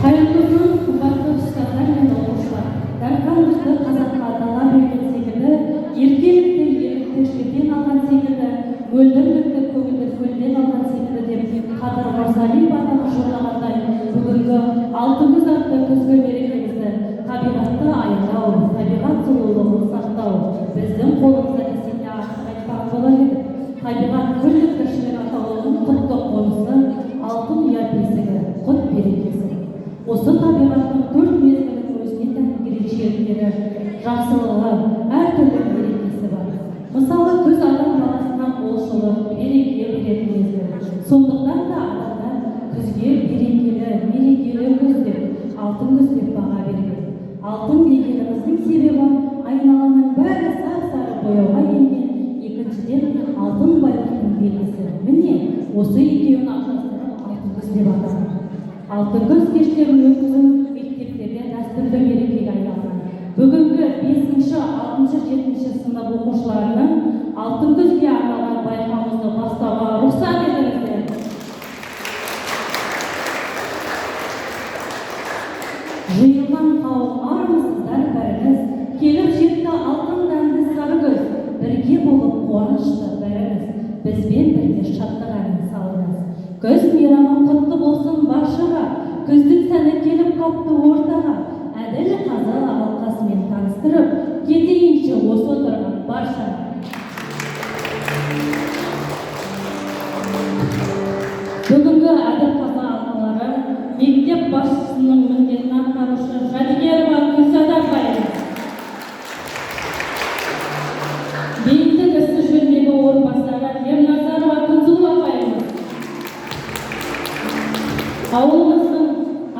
Hayatımın kuvvetli ustalar мен оқушылар, дархандықты қазаққа атала берген секілді, еркелікті еріктілерден алған секілді, мөлдірлікті көгілді көлден алған секілді деп Қадыр Мырзалиев ағамыз жырлағандай, бүгінгі алтын атты күзгі мерекемізді табиғатты аялау, табиғат сұлулығын сақтау біздің қолымызда десек те артық айтпаған болар еді. Табиғат күллі тіршілік атаулының құтты қонысы, алтын ұя бесігі, құт берекесі. Осы табиғаттың төрт мезгілінің өзіне тән ерекшеліктері, жақсылығы, әртүрлі мерекесі бар. Мысалы, күз адам баласына молшылық, береке беретін мезгіл. Сондықтан да адамдар күзге мерекелі күз деп, алтын күз деп баға берген. Алтын дегеніміздің себебі айналаның бәрі сап-сары бояуға енген, екіншіден алтын байлықтың белгісі. Міне, осы екеуін ақтастырып алтын күз деп аталады. Алтын күз кештерін өткізу мектептерде дәстүрлі мерекеге айналған. Бүгінгі 5-ші, 6-ші, 7-ші сынып оқушыларының алтын күзге арналған байқауымызды бастауға рұқсат етіңіздер. Жиылған қауым армысыздар бәріңіз, келіп жетті алтын дәмді сары күз, бірге болып қуанышты бәріңіз, бізбен бірге шаттық әнін салыңыз. Күз мейрамы құтты болсын баршаға, күздің сәні келіп қапты ортаға, әділ қазы алқасымен таныстырып, кетейінші осы отырған баршаға. Бүгінгі әділ қазы алқалары мектеп басшысының міндетін атқарушы Жәдігерова Күлсат апайымыз, бейіндік ісі жөніндегі орынбасары Ерназарова Күнсұлу апайымыз, ауылымыздың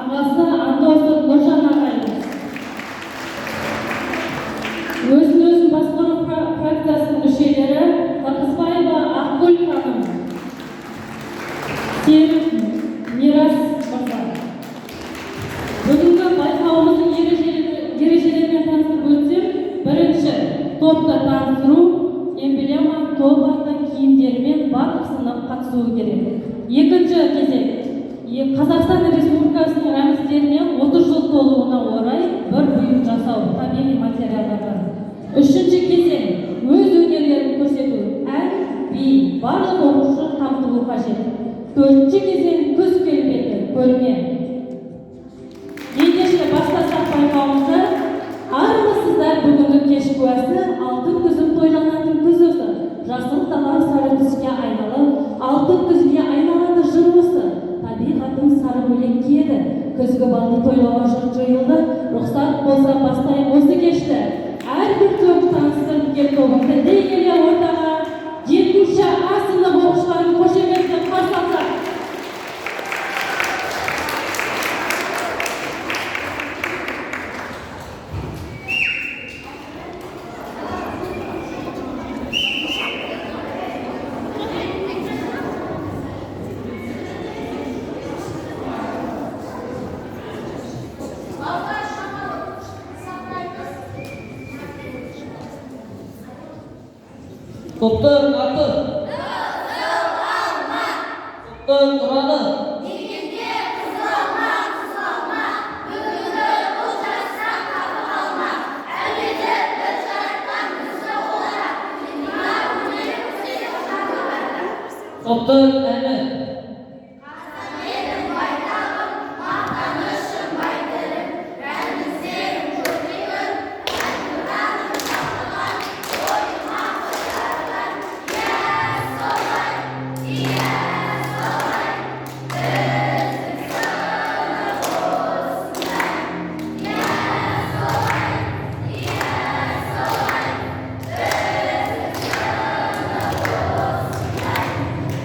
ағасы Андосов Нұржан ағайымыз, өзін басқару фракциясының мүшелері Қырғызбаева Ақгүл ханым, Серік Мирас мырза. Бүгінгі байқауымыздың ережелерімен таныстырып өтсем, бірінші топта таныстыру, эмблема топ атты киімдерімен барлық сынып қатысуы керек. Екінші кезек Қазақстан Республикасының рәміздеріне 30 жыл толуына орай бір бұйым жасау табиғи материалдардан. Үшінші кезең өз өнерлерін көрсету, ән, би, барлық оқушы қамтылуы қажет. Төртінші кезең күз келбеті, көрме. Ендеше бастасақ байқауымызды, армысыздар бүгінгі кеш куәсі, алтын күзім тойланатын күз осы. Жасыл дала сары түске айналып, алтын күзге айналады жыр осы. Табиғатым сары бөлек киеді, күзгі балды тойлауға жұрт жиылды, рұқсат болса бастайық осы кешті. Әрбір топ таныстырып кел тобын тілдей келе ортаға 7-ші А сынып оқушыларын қошеметпен қарсы алсақ. Топтың аты, топтың ұраны, дегенде қызылма, бүгінгі бұл жасқа қабыл алма, әлбетте бір жаратқан бізді олар, мына өнер көрсетіп шағылады. топтың әні, Едім байтағым, мақтанышым байтырым, рәміздерім көрмеймін, айтқаным шақырған, ойыма қосарған,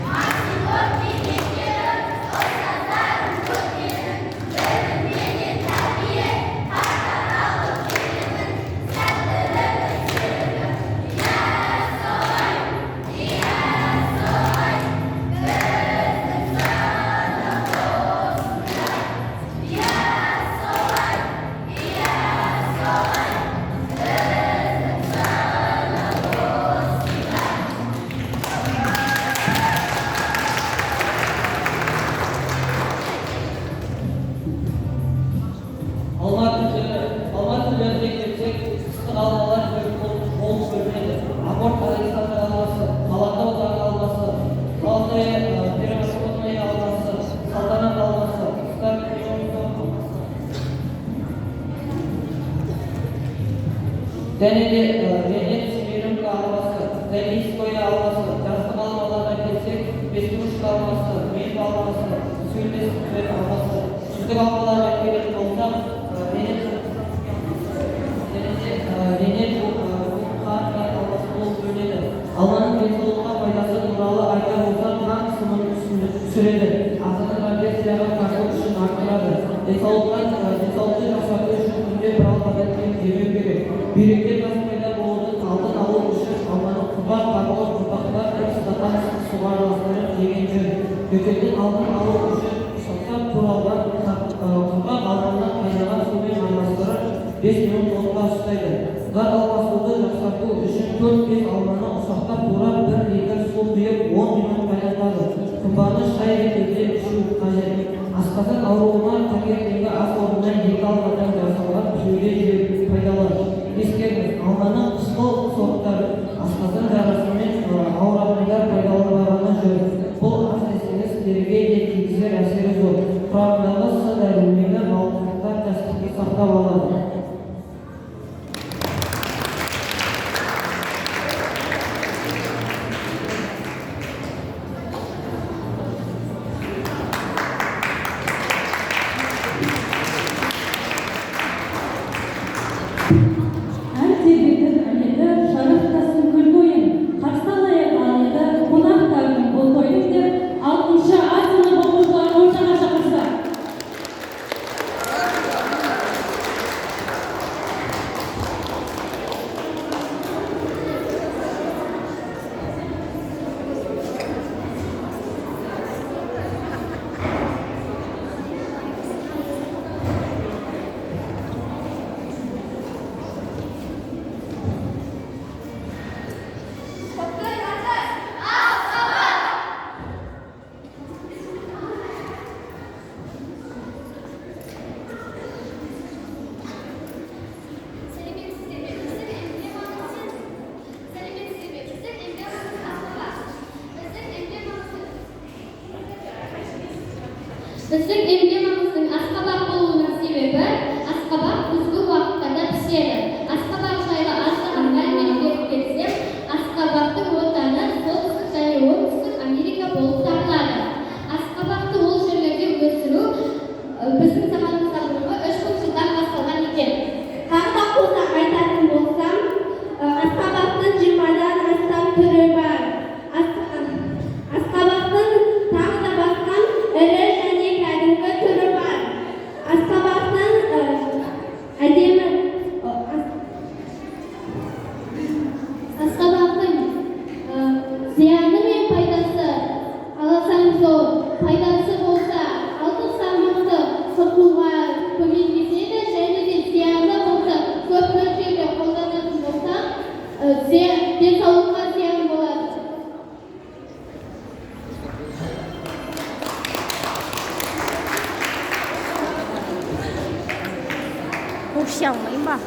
Masih және де мәдениет семейрімкі алмасы, Галийская алмасы, жастық алмаларға келсек, Петрушка алмасы, Мельба алмасы, Сөйлескен алмасы, үздік алмаларға келетін болсақ, Ренет Бухария алмасы болып бөледі. Алманың денсаулыққа пайдасы туралы айтар болсақ, қан қысымын түсіреді, ағзаны радиацияға қарсы күшін арттырады, денсаулықты жақсарту үшін күнде бір алмадан кем жемеу керек. Бүйректе газ пайда болудың алдын алу үшін алманы қымбат қарбалас ұрпақтар бір стакан суға араластырып жеген жөн. Жөтелдің алдын алу үшін ұсақтап туралған қымбат алманы қайнаған сумен араластырып 5 минут отқа ұстайды. Газ алмасуды жақсарту үшін 4-5 алманы ұсақтап турап 1 литр су құйып 10 минут қайнатады. Қымбаны шай ретінде ішу қажет. Асқазан ауруына таңертеңгі ас орнына 2 алмадан жасалған пюре жеу пайдалы. Ескеріңіз, алманың қысқы сорттары асқазан жарасымен ауыратындар пайдаланбағаны жөн. Бұл ас десеңіз теріге де тигізер әсері зор. Құрамындағы С дәрумені мауыздықтар жастықты сақтап алады. Біздің эмблемамыздың асқабақ болуының себебі асқабақ күзгі уақыттарда піседі. Асқабақ жайлы аздаған мәлімет беріп кетсем, асқабақтың отаны солтүстік және оңтүстік Америка болып табылады. Асқабақты ол жерлерде өсіру біздің заманымыздан бұрынғы 3000 жылдан басталған екен. Тағы да қоса айтатын болсам, асқабақтың 20-дан астам түрі бар. Асқабақтың тағы да басқа ірі және кәдімгі түрі бар. Асқабақтың зияны мен пайдасы аласаңыз ол пайдасы болса алтын салмақты сатуға көмектеседі, және де зияны болса көп мөлшерде қолданатын болса денсаулыққа зиян болады.不响没吧？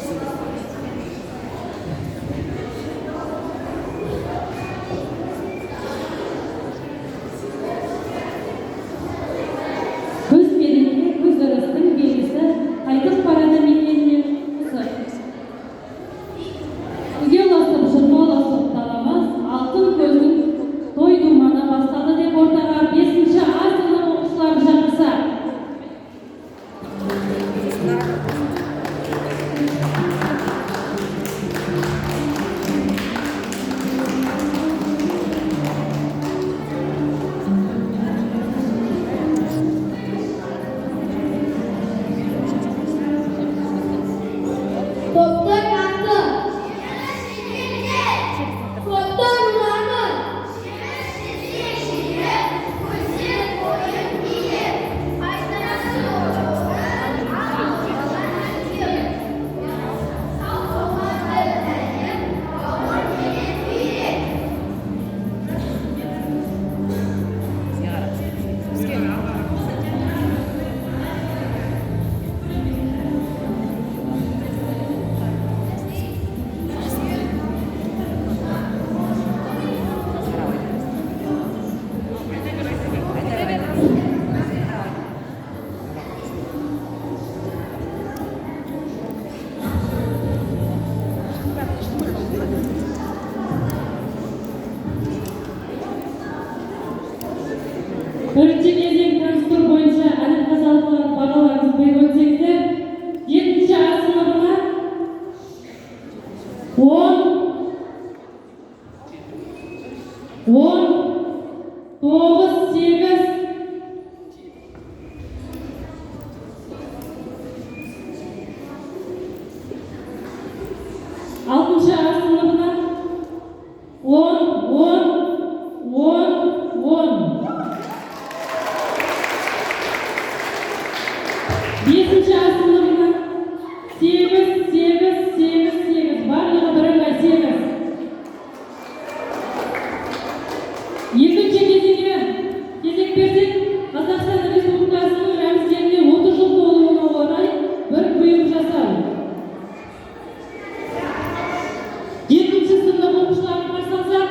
Көз береке, көз ырыстың белгісі, қайтып барады мекеннен құсы. Үге ұласып, жырма ұласып таламас, алтын көздің той думаны бастады деп ортаға 5-ші А сынып оқушылары шақырса. Doktor Hakkı, Doktor Muhammed, Бірінші кезең таныстыру бойынша әліп тазалықлар бағаларыңыз беріп өтсеңіздер, 7-ші А сыныбына 10, 9, 8, 6-ші А сыныбына 10, 5-ші А сыныбына 8, 8, 8, 8, барлығы бірыңғай 8. Екінші кезеңге кезек берсек, Қазақстан Республикасының рәміздеріне 30 жыл толуына орай бір бұйрық жасау. 7-ші сынып оқушыларын қарсы алсақ,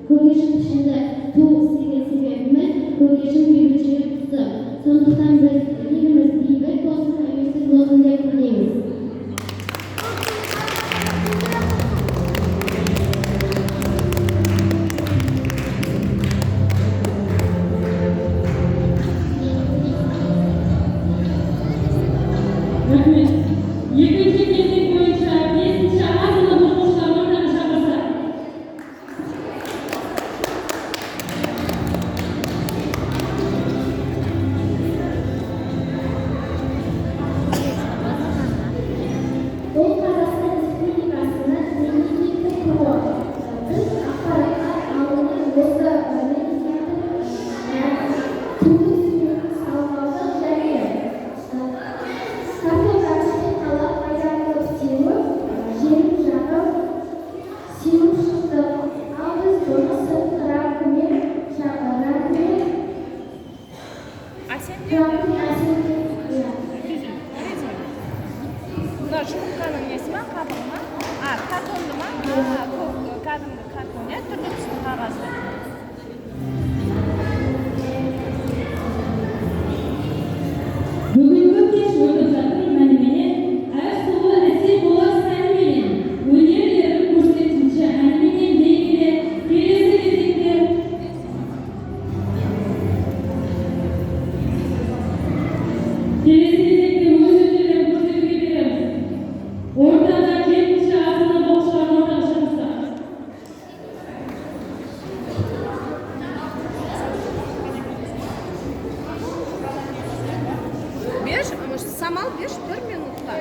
Kogejin dışında tuğ sebebimiz kogejin büyüyücü kısım. Sonuçtan biz dilimiz değil, olsun üyesiz olsun diye dileyiz. Rahmet. Yedinci кезең бойынша 5-ші азынып оқушылар орнына жабылса. Ол Қазақстан Республикасының мемлекеттік туы. Біз ақпаратқа алудың осы туды сүйетін салмақты және картографикалық пайдалы сеуі, жерін жағып, сеуіп шықтық. Ал біз бұны ракымен Мына жұмыртқаның несі ма, қабығы ма? Картонды ма? Кәдімгі картон, иә, түрлі түсті қағазды. Бүгінгі кеш өтіп жатыр мәнменен әр сұлу әсем болар сәнменен өнерлерін көрсетуші әнменен дейгіле келесі кезекте өз өнерлерін көрсетуге береміз. Ортада 7-ші азынап оқушылар ортаға шығарса. Самал 5-4 минутқа.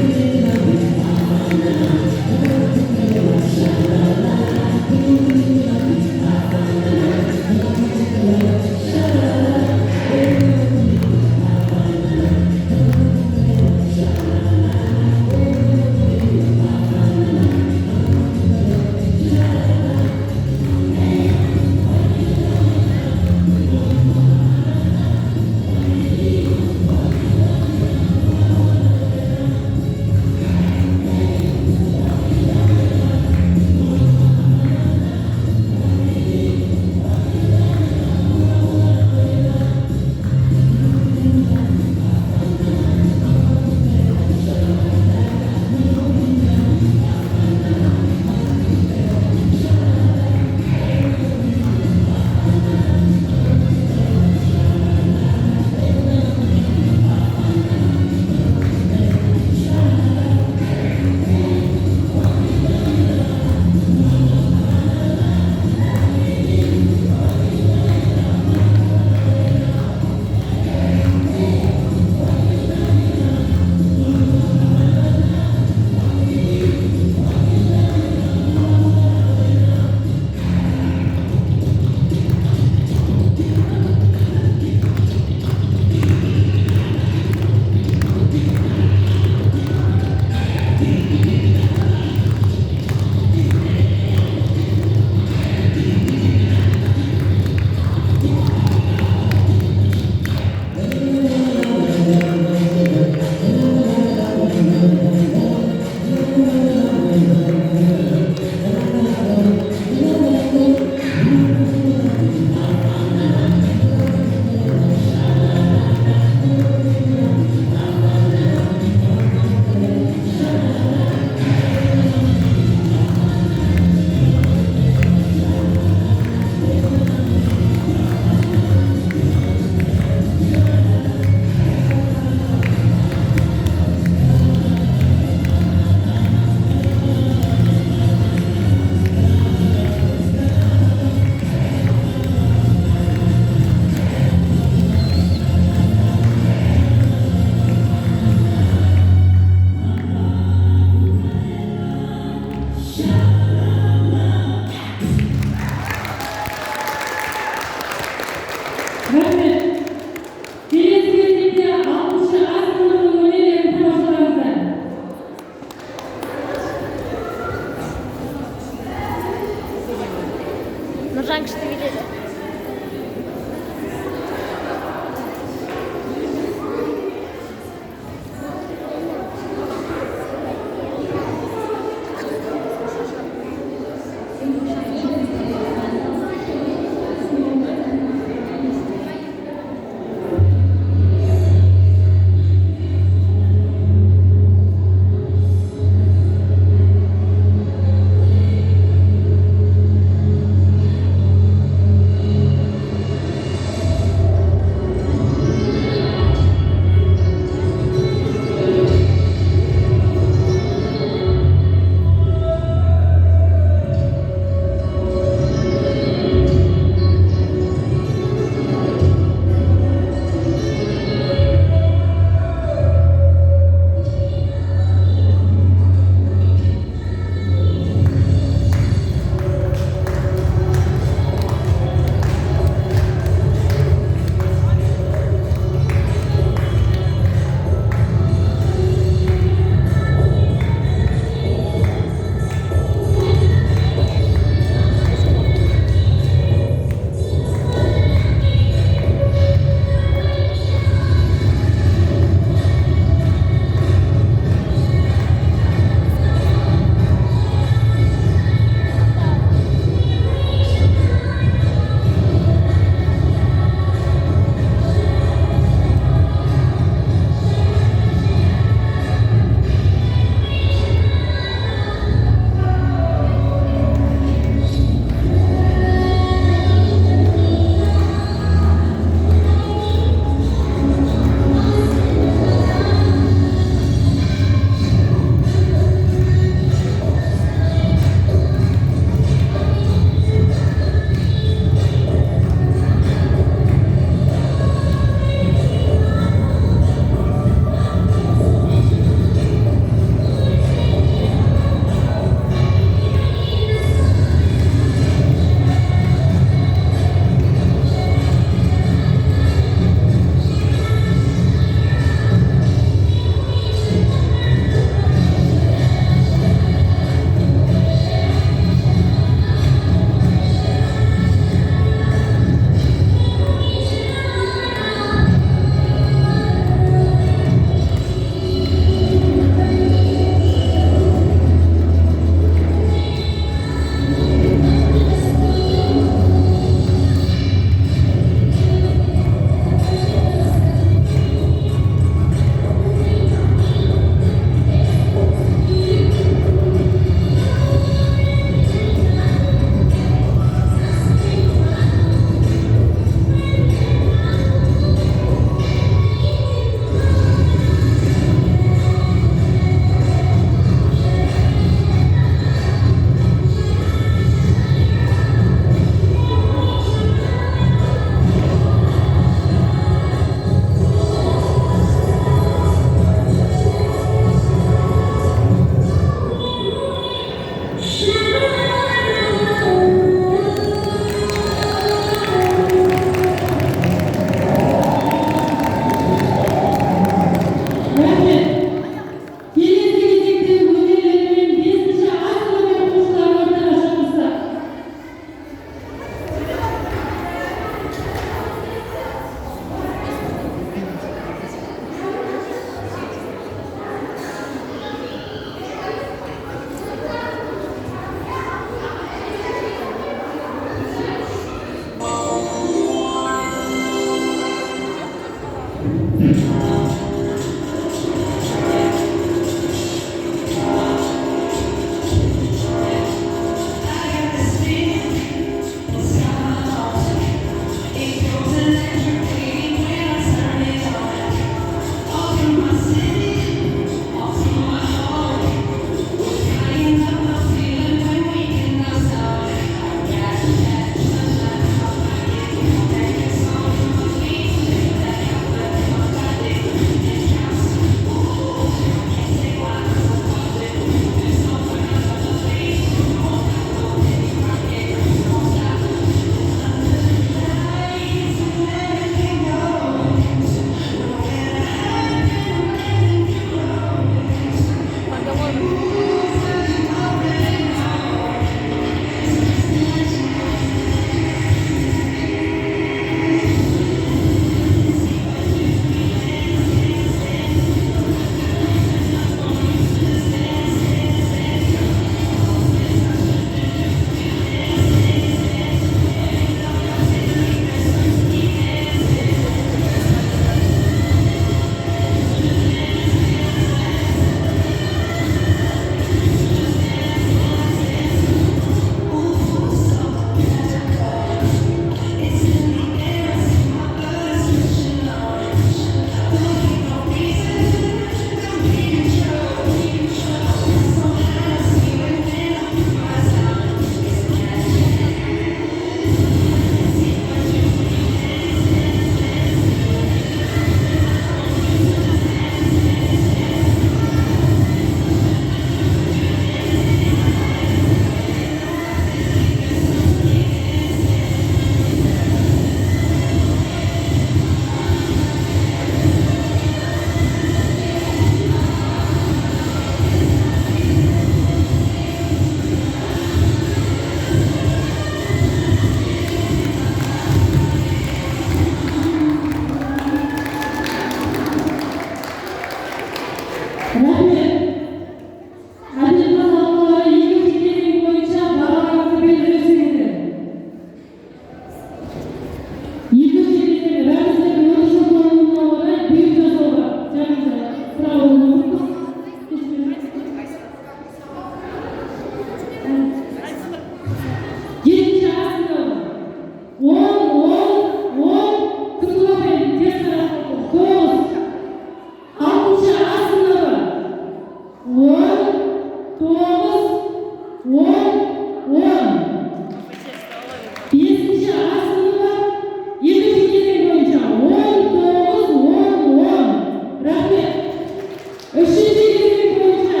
Üçüncü gezegen boyunca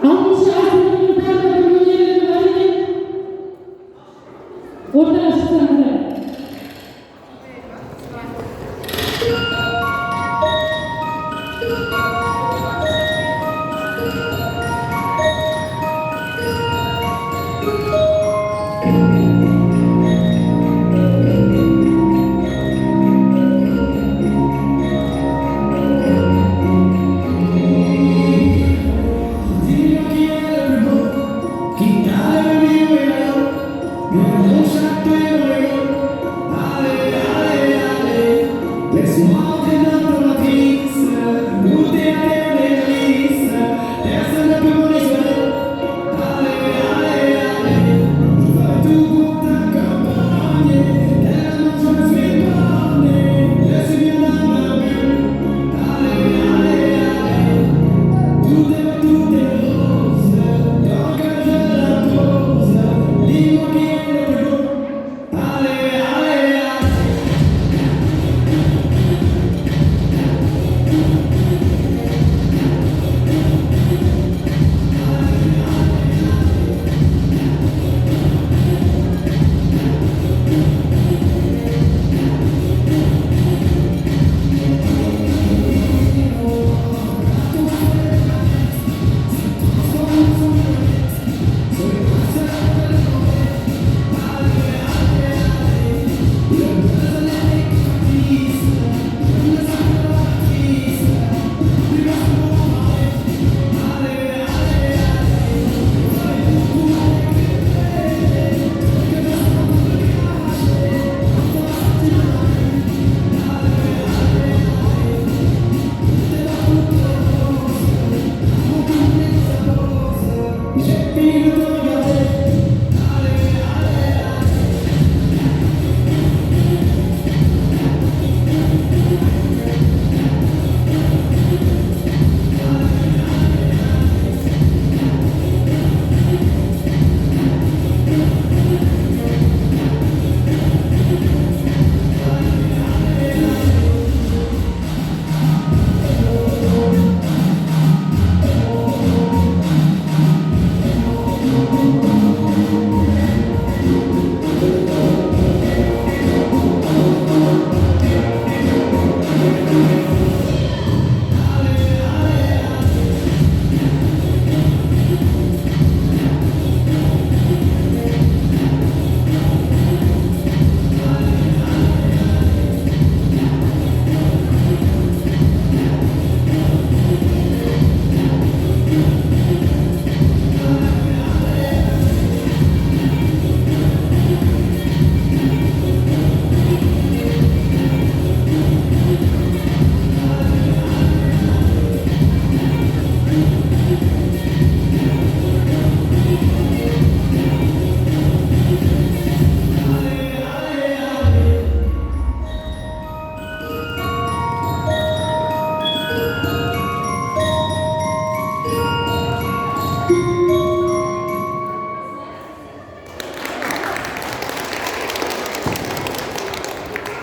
60 asrının tarla bölümleri var idi. Orada açıklandı.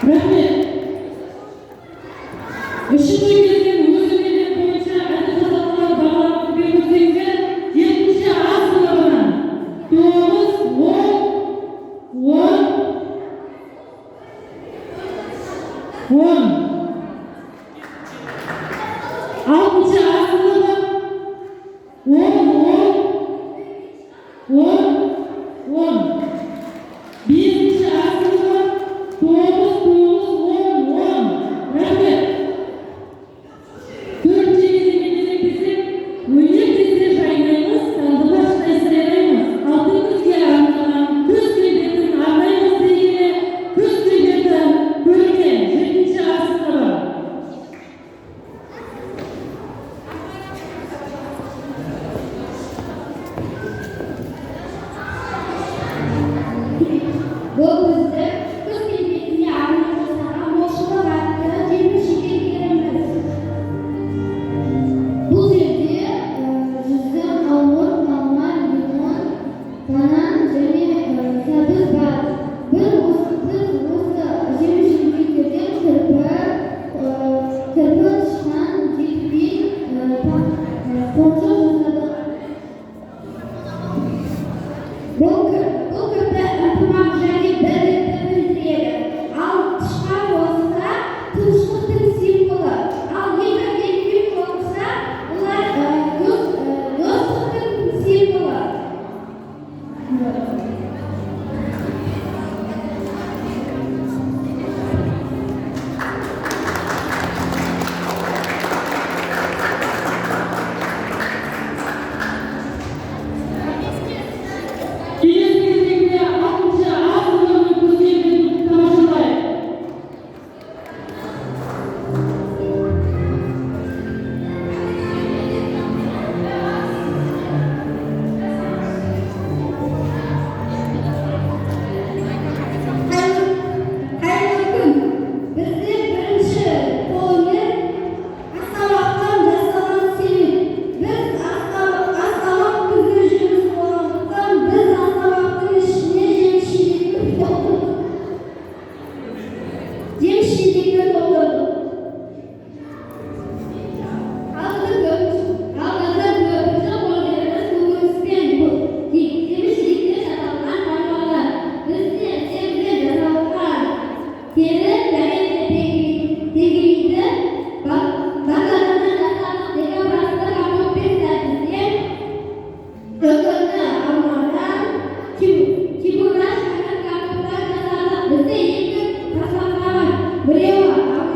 Rahmet. Işıklı gezegen özümlülük boyunca adı kazanlar bağlantılı bir müziğinde 70 asırlarına 10 60 asırlarına 10 1. asırda 9 Rahmet. 4. gezegimizin bizim müzik dizide jaylayımız, kaldı başına esireleyimiz. 6. arkadan kız kıybetin arlayımız ilgili kız kıybetin bölge 7. asırda. Jemşirlikte doldurdu. Beliau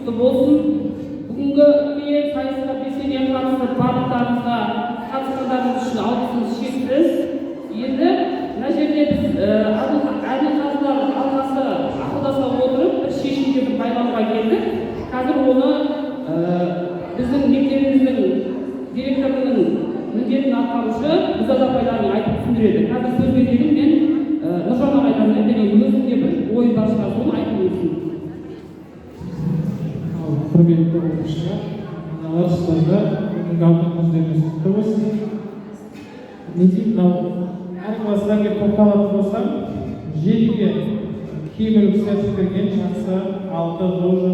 құтты болсын. Бүгінгі үлкен сайысқа белсене қатысып барлықтарыңызға қатысқандарыңыз үшін алғысымыз шексіз. Енді мына жерде біз әділқазылар алқасы ақылдаса отырып бір шешімге байлауға келдік. Қазір оны біздің мектебіміздің директорының міндетін атқарушы Гүлзада апайларың айтып түсіндіреді. Қазір сөз берейін, мен Нұржан ағайдан өзімде бір ой бар шығар, соны айтып өтсін. Құрметті оқушылар, аналар, ұстаздар, бүгінгі алтын күндеріңіз құтты болсын. Не деймін, мынау әр классқа келіп тоқталатын болсам, жетіге киім үлгісі әзірлеген жақсы, алты, тоже.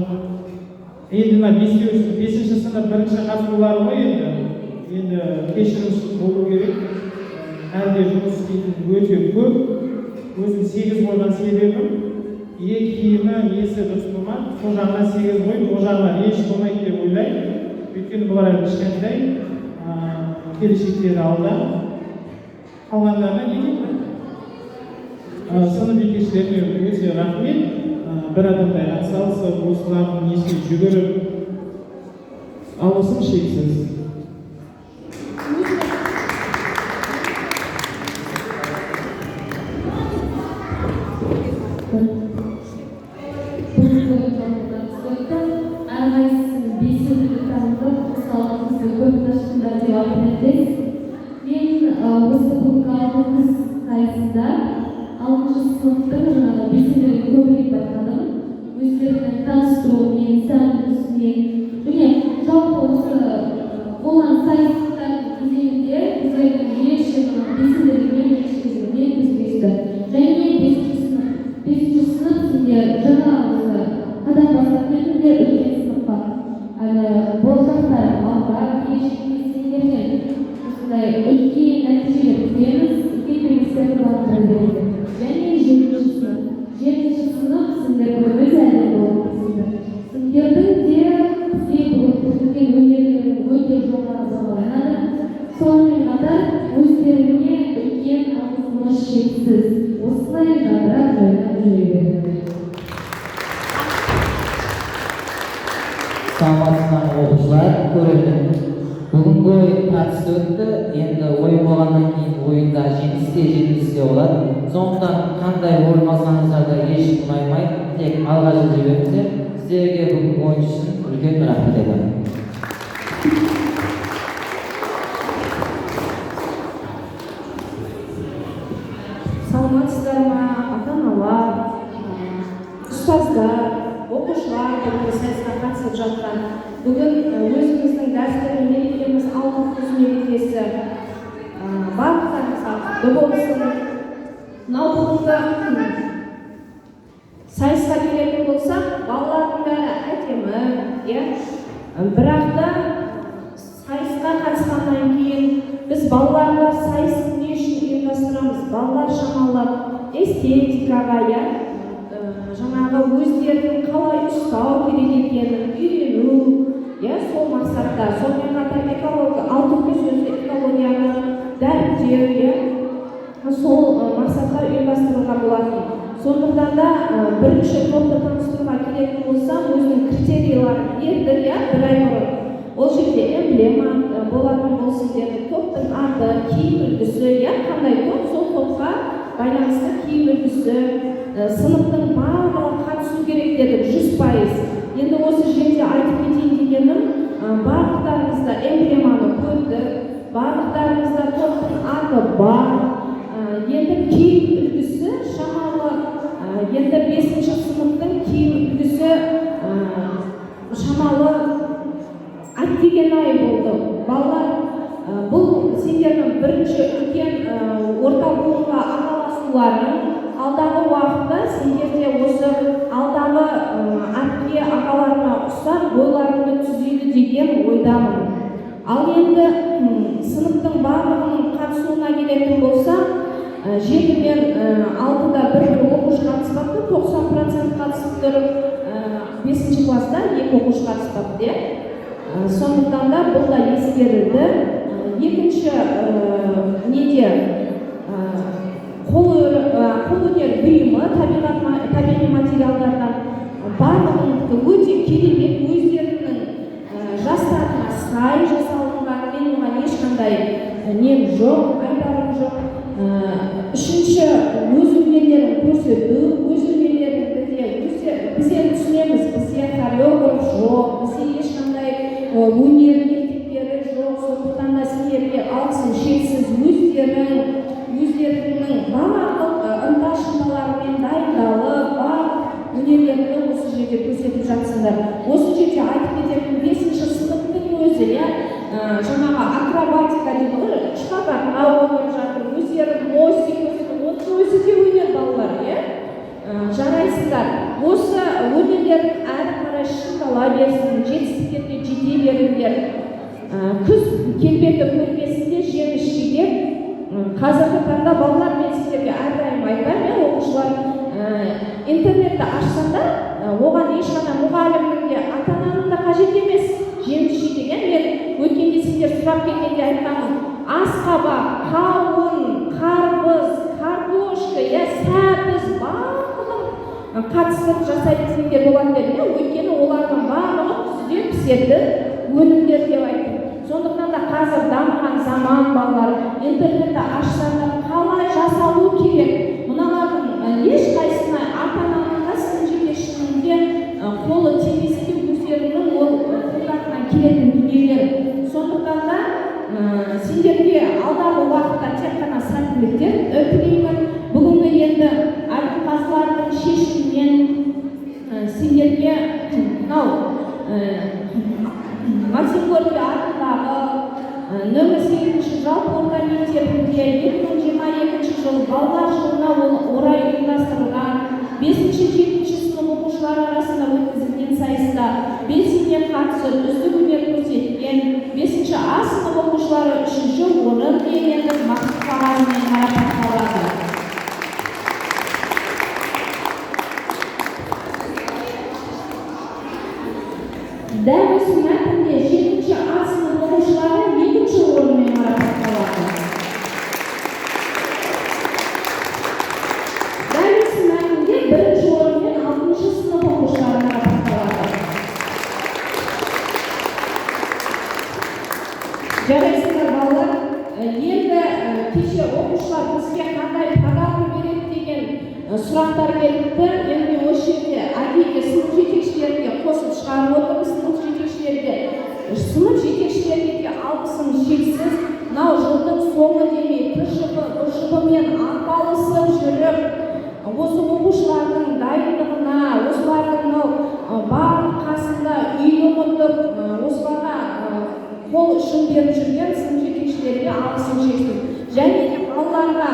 Енді мына бесінші сынып бірінші қатысулары ғой енді кешірімшіл болу керек. Әлде жұмыс істейтін өте көп. Өзім 8 қойған себебім, киімі несі дұрыс болмады, сол жағынан 8 қойып, ол жағынан еш болмайды деп ойлаймын. Өйткені бұлар кішкентай, келешектері алда. Қалғандарына не деймін? Сынып жетекшілеріне өте рахмет. Бір адамдай атсалысып, осылардың несіне жүгіріп, алғысым шексіз. Әрқайсысын бесеуді танытып, салғымызды көп ташқындар деп айтып өтесіз. Мен осы бүгінгі алтын сайысында 6-шы сыныптың бесеулерін көбірек байқадым. Өздерінің таныстыруымен, сәндігісімен, және жалпы осы болған сайыстардың кезеңінде өздерінің ерекше бесеулерімен ерекшелігіне көзге және 5-ші сынып сендер жаңа қадам бастап келдіңдер үлкен сыныпқа. Болашақта алға келешекте сендермен осындай үлкен нәтижелер күтеміз, үлкен белестерді бағындыра және 7-ші сынып сендер өз әлі болып сіздер. Сендердің де бізге көрсеткен өнерлерің өте жоғары бағаланады. Сонымен қатар өздеріне үлкен алғысымыз шексіз. Осылай жадырап жайнап жүре беріңдер. Саламатсыздар оқушылар, көрермен. Бүгінгі ойын тартысты өтті. Енді ойын болғаннан кейін ойында жеңілісте болады. Сондықтан қандай орын алсаңыздар да еш мұңаймай, тек алға жылжи беріңіздер. Сіздерге бүгінгі ойын үшін үлкен рахмет айтамын. Саламатсыздар ма, ата-аналар, ұстаздар, оқушылар бүгінгі сайысқа қатысып жатқан. Бүгін өзіміздің дәстүрлі мерекеміз алтын күз мерекесі. Барлықтарыңызға құтты болсын. Мынау бүгінгі сайысқа келетін болсақ, балалардың бәрі әдемі, бірақ та сайысқа қатысқаннан кейін біз балаларға сайысты не үшін ұйымдастырамыз? Балалар шамалап эстетикаға, жаңағы өздерінің қалай ұстау керек екенін үйрену, сол мақсатта. Сонымен қатар алтын күз өзі экологияны дәріптеу, сол мақсатта ұйымдастыруға болады. Сондықтан да бірінші топты таныстыруға келетін болсам, өзінің критерияларын берді, бір ай бұрын. Ол жерде эмблема болатын болсын деді, топтың аты, киім үлгісі, қандай топ, сол топқа байланысты киім үлгісі, сыныптың барлығы қатысу керек деді, 100%. Енді осы жерде айтып кетейін дегенім, барлықтарыңызда эмблеманы көрді, барлықтарыңызда топтың аты бар. Енді киім үлгісі шамалы, енді 5-ші сыныптың киім үлгісі шамалы әттеген ай болды. Балалар, бұл сендердің бірінші үлкен орта буынға араласуларың. Алдағы уақытта сендерде осы алдағы әпке ағаларына ұқсап бойларыңды түзейді деген ойдамын. Ал енді сыныптың барлығының қатысуына келетін болса, 7 мен 6-да бір оқушы қатыспапты, 90% қатысып тұрып, 5-ші класста 2 оқушы қатыспапты. Сондықтан да бұл да ескерілді. Екінші неде қолөнер бұйымы табиғи материалдардан барлығын өте керемет өздерінің жастарына сай жасалынған, мен оған ешқандай нем жоқ, айтарым жоқ. Үшінші, өз өнерлерін көрсету, өз өнерлеріңді де біздер түсінеміз, бізде хореограф жоқ, бізде ешқандай өнер мектептері жоқ, сондықтан да сендерге алғысым шексіз. Өздерінің барлық ынта-шынталарымен дайындалып, барлық өнерлерді осы жерде көрсетіп жатсыңдар. Осы жерде айтып кететін 5-ші сыныптың өзі, жаңағы акробатика дейді ғой, шпагатқа ойнап жатыр, өздері мостик өзі де өнер балалар, жарайсыздар. Осы өнерлерін әрі қарай шыңдала берсін, жетістіктерге жете беріңдер. Күз келбеті көрмесінде жеміс жидек. Қазіргі таңда балалар, мен сіздерге әрдайым айтамын, оқушылар интернетті ашсаңдар, оған ешқандай мұғалімнің де ата-ананың да қажет емес. Жеміс жидек, мен өткенде сіздер сұрап келгенде айтқанмын, асқабақ, қауын, қарбыз, картошка, сәбіз барлығын қатысып жасай десеңдер болады дедім. Өйткені олардың барлығы күзде пісетін өнімдер деп айттым. Сондықтан да қазір дамыған заман балалар, интернетті ашсаңдар қалай жасалу керек? Мыналардың ешқайсысына ата-ананың да сынып жетекшінің де қолы тимесе де өздерінің ол қолдарынан келетін дүниелер. Сондықтан да сендерге алдағы уақытта тек қана сәттіліктер тілеймін. Бүгінгі енді әділқазылардың шешімімен сендерге Максим Горький атындағы нөмір 8-ші жалпы орта мектебінде 2022 жылы балалар жылына орай ұйымдастырылған 5-7 сынып оқушылары арасында өткізілген сайыста белсене қатысып үздік өнер көрсеткен 5-ші А сынып оқушылары 3-ші орын иеленіп мақтау қағазымен марапатталды. Дәл осы мәтінде 7-ші А сынып оқушылары 2-ші орынмен марапатталды. Дәл осы мәтінде 1-ші орынмен 6-ші сынып оқушылары марапатталды. Жарайсыздар балалар, енді кеше оқушылар бізге қандай подарка береді деген сұрақтар келіпті. Енді осы жерде әдейі сынып жетекшілеріне қосып шығарып отырмыз. Сынып жетекшілерге де алғысым шексіз. Мынау жылдың соңы демей, ТШБ-мен арпалысып жүріп, осы оқушылардың дайындығына, осылардың барлық қасында үй ұмытып, осыларға қол ұшын беріп жүрген сынып жетекшілерге алғысым шексіз. Және де балаларға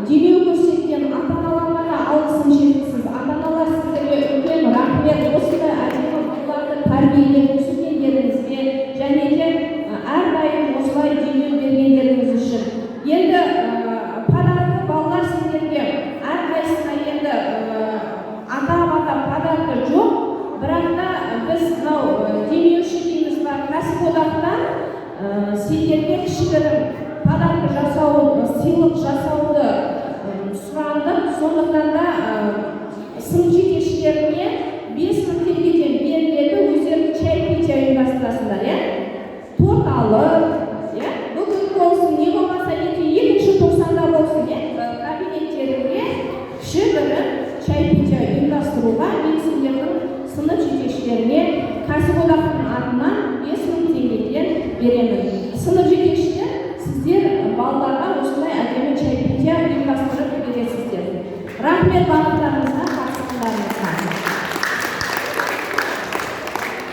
демеу көрсеткен ата-аналарға да алғысым шексіз. Ата-аналар сіздерге үлкен рахмет. Осындай әдемі балаларды тәрбиелеп өсіргендеріңізге және де әрдайым осылай демеу бергендеріңіз үшін. Енді подарка балалар сендерге әрқайсысына енді ата-анаға подарка жоқ, бірақ та біз демеуші дейміз бар кәсіподақтан сендерге кішігірім подарка жасауды, сыйлық жасауды сұрандық. Сондықтан да сынып жетекшілеріне 5.000 теңгеден беріледі, өздері чай-пиcha ұйымдастырасыңдар, торт алып, бүгін болсын, не болмаса екінші тоқсанда болсын, кабинеттерінде кішігірім чай-пиcha ұйымдастыруға мен сендердің сынып жетекшілеріне кәсіподақтың атынан 5.000 теңгеден беремін. Сынып жетекшілер, сіздер балаларға осылай әдемі чай-пиcha ұйымдастырып бересіздер. Рахмет, бағыттар.